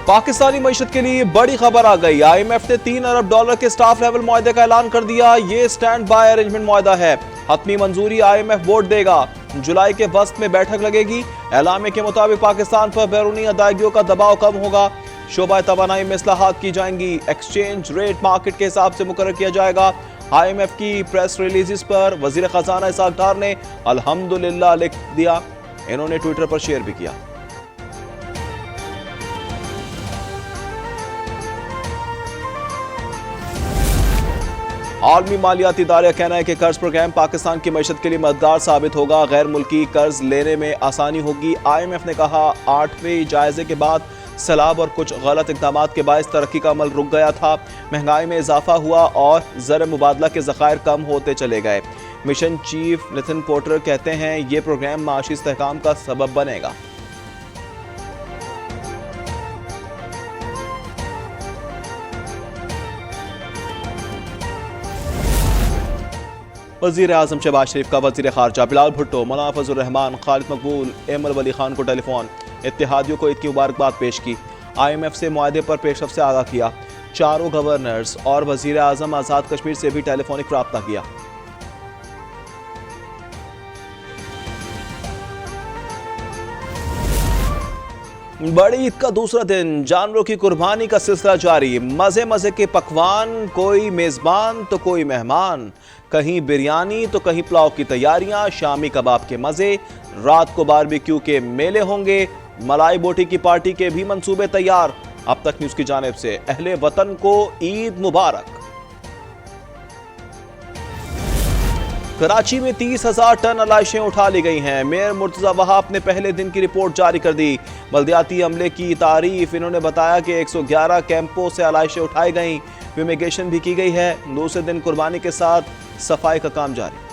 पाकिस्तानी मईशत के लिए बड़ी खबर आ गई। IMF ने $3 अरब के स्टाफ लेवल मुआहदे का ऐलान कर दिया। ये स्टैंड बाय अरेंजमेंट मुआहदा है। हतमी मंजूरी IMF बोर्ड देगा। जुलाई के वस्त में बैठक लगेगी। ऐलामे के मुताबिक पाकिस्तान पर बैरूनी अदायगियों का दबाव कम होगा। शोबा तवानाई में इस्लाहात की जाएंगी। एक्सचेंज रेट मार्केट के हिसाब से मुकर्रर किया जाएगा। IMF की प्रेस रिलीज पर वजीर खजाना इसहाक डार ने अल्हम्दुलिल्लाह लिख दिया। इन्होंने ट्विटर पर शेयर भी किया। आलमी मालियाती इदारे का कहना है कि कर्ज प्रोग्राम पाकिस्तान की मईशत के लिए मददगार साबित होगा। गैर मुल्की कर्ज लेने में आसानी होगी। IMF ने कहा 8वें जायजे के बाद सैलाब और कुछ गलत इकदाम के बायस तरक्की का अमल रुक गया था। महंगाई में इजाफा हुआ और ज़र मुबादला के ज़खायर कम होते चले गए। मिशन चीफ नितिन पोर्टर कहते हैं ये प्रोग्राम माशी इस्तेहकाम का सबब बनेगा। वज़ीर आज़म शहबाज शरीफ का वज़ीर ख़ारजा बिलावल भुट्टो, मौलाना फजल रहमान, खालिद मकबूल, एमल वली खान को टेलीफोन। इत्तेहादियों को ईद की मुबारकबाद पेश की। IMF से मुआहदे पर पेशरफ से आगाह किया। चारों गवर्नर्स और वज़ीर आज़म आज़ाद कश्मीर से भी टेलीफोनिक रब्ता किया। बड़ी ईद का दूसरा दिन, जानवरों की कुर्बानी का सिलसिला जारी। मजे मजे के पकवान, कोई मेजबान तो कोई मेहमान, कहीं बिरयानी तो कहीं पुलाव की तैयारियां, शामी कबाब के मजे, रात को बारबेक्यू के मेले होंगे, मलाई बोटी की पार्टी के भी मंसूबे तैयार। अब तक न्यूज की जानिब से अहले वतन को ईद मुबारक। कराची में 30,000 टन अलाइशें उठा ली गई हैं। मेयर मुर्तजा वहाब ने पहले दिन की रिपोर्ट जारी कर दी। बल्दियाती अमले की तारीफ। इन्होंने बताया कि 111 कैंपों से अलाइशें उठाई गई। फ्यूमिगेशन भी की गई है। दूसरे दिन कुर्बानी के साथ सफाई का काम जारी।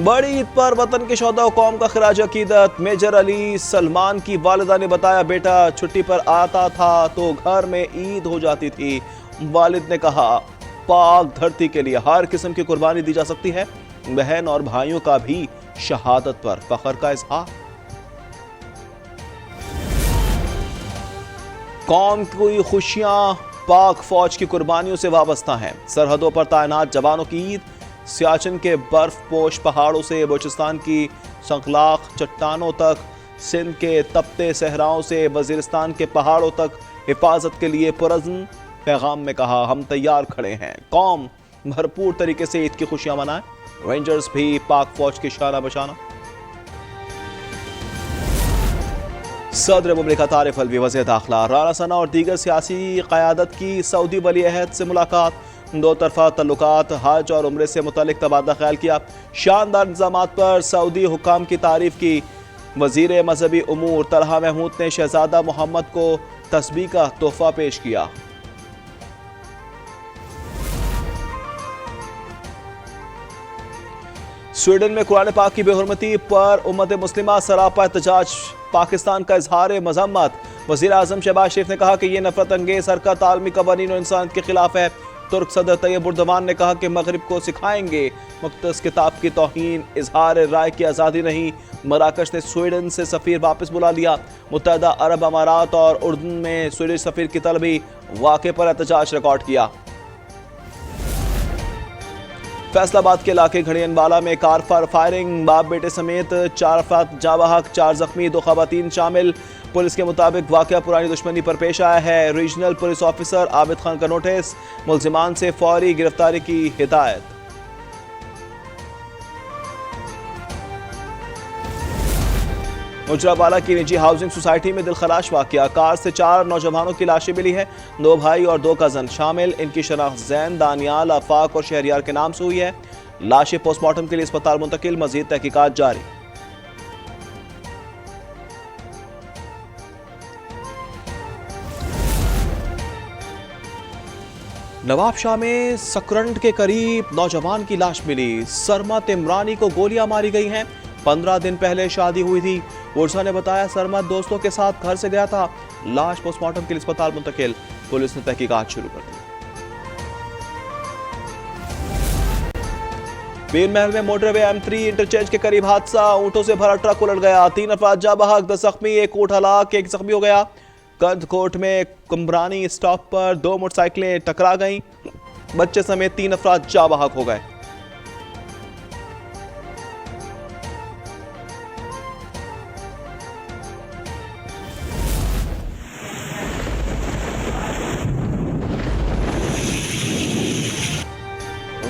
बड़ी ईद पर वतन के शोहदा कौम का खिराज अकीदत। मेजर अली सलमान की वालिदा ने बताया बेटा छुट्टी पर आता था तो घर में ईद हो जाती थी। वालिद ने कहा पाक धरती के लिए हर किस्म की कुर्बानी दी जा सकती है। बहन और भाइयों का भी शहादत पर फख्र का इजहार। कौम की खुशियां पाक फौज की कुर्बानियों से वाबस्ता हैं। सरहदों पर तैनात जवानों की ईद। सियाचिन के बर्फ पोश पहाड़ों से बलूचिस्तान की संखलाख चट्टानों तक, सिंध के तपते सहराओं से वजीरिस्तान के पहाड़ों तक हिफाजत के लिए पुरज़्म। पैगाम में कहा हम तैयार खड़े हैं। कौम भरपूर तरीके से ईद की खुशियां मनाए। रेंजर्स भी पाक फौज की शाना बशाना। सदर मुमलिकत आरिफ अलवी, वज़ीर दाखिला राना सना और दीगर सियासी क़यादत की सऊदी वली अहद से मुलाकात। दो तरफा तल्लुकात, हज और उम्रे से मुतालिक तबादला ख्याल किया। शानदार इंतज़ामात पर सऊदी हुक्काम की तारीफ की। वज़ीर मजहबी उमूर तलहा महमूद ने शहजादा मोहम्मद को तस्बीह का तोहफा पेश किया। स्वीडन में कुरान पाक की बेहुरमती पर उम्मत मुस्लिमा सरापा एहतजाज। पाकिस्तान का इजहार मजम्मत। वज़ीर आज़म शहबाज शरीफ ने कहा कि यह नफरत अंगेज हरकत आलमी कवानीन और इंसानियत के खिलाफ है। तुर्क सदर तैयब उर्दवान ने कहा कि मगरिब को सिखाएंगे मुक़द्दस किताब की तौहीन, इजहार राय की आज़ादी नहीं। मराकश ने स्वीडन से सफ़ीर वापस बुला लिया। मुत्तहदा अरब अमारात और उर्दन में स्वीडिश सफ़ीर की तलबी। वाक़े पर एहतजाज रिकॉर्ड किया। फैसलाबाद के इलाके घड़ियनवाला में कार पर फायरिंग, बाप बेटे समेत 4 अफराद जावाहक, 4 जख्मी, 2 ख़वातीन शामिल। पुलिस के मुताबिक वाक़या पुरानी दुश्मनी पर पेश आया है। Regional police officer Abid Khan का नोटिस। मुल्जिमान से फौरी गिरफ्तारी की हिदायत। मुजरावाला की निजी हाउसिंग सोसाइटी में दिलखराश वाक़या। कार से 4 नौजवानों की लाशें मिली हैं। 2 भाई और 2 कज़न शामिल। इनकी शनाख्त जैन, दानियाल, आफाक और शहरियार के नाम से हुई है। लाशें पोस्टमार्टम के लिए अस्पताल मुंतकिल। मजीद तहकीकात जारी। नवाबशाह में सकरंड के करीब नौजवान की लाश मिली। सरमत इमरानी को गोलियां मारी गई हैं। 15 दिन पहले शादी हुई थी। वर्षा ने बताया सरमत दोस्तों के साथ घर से गया था। लाश पोस्टमार्टम के लिए अस्पताल मुंतकिल। पुलिस ने तहकीकात शुरू कर दी। पीर महल में मोटरवे M3 इंटरचेंज के करीब हादसा, ऊंटों से भरा ट्रक उलट गया, 3 अफराद जाँ बहक, 10 जख्मी, एक ऊंट हलाक, एक जख्मी हो गया। कंदकोट में कुमरानी स्टॉप पर 2 मोटरसाइकिलें टकरा गईं, बच्चे समेत 3 अफराद जाँ बहक हो गए।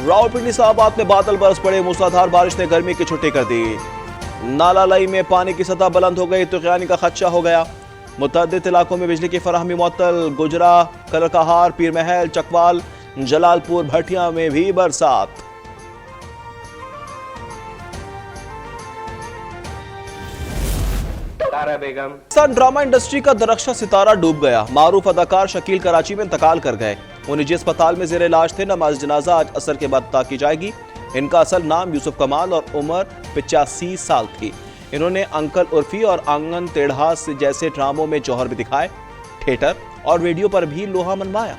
रावलपिंडी इस्लामाबाद में बादल बरस पड़े, मूसलाधार बारिश ने गर्मी की छुट्टी कर दी। नाला लई में पानी की सतह बुलंद हो गई, तुगयानी का खदशा हो गया। मुतअद्दिद इलाकों में बिजली की फराहमी मुअत्तल, गुजरा, कलरकहार, पीर महल, चकवाल, जलालपुर, भटिया में भी बरसात। पाकिस्तान ड्रामा इंडस्ट्री का दरख्शा सितारा डूब गया, मारूफ अदाकार शकील कराची में इंतकाल कर गए। वो निजी अस्पताल में जेर इलाज थे। नमाज जनाजा आज असर के बाद अदा की जाएगी। इनका असल नाम यूसुफ कमाल और उम्र 85 साल थी। इन्होंने अंकल उर्फी और आंगन टेढ़ा जैसे ड्रामों में जौहर भी दिखाए। थिएटर और रेडियो पर भी लोहा मनवाया।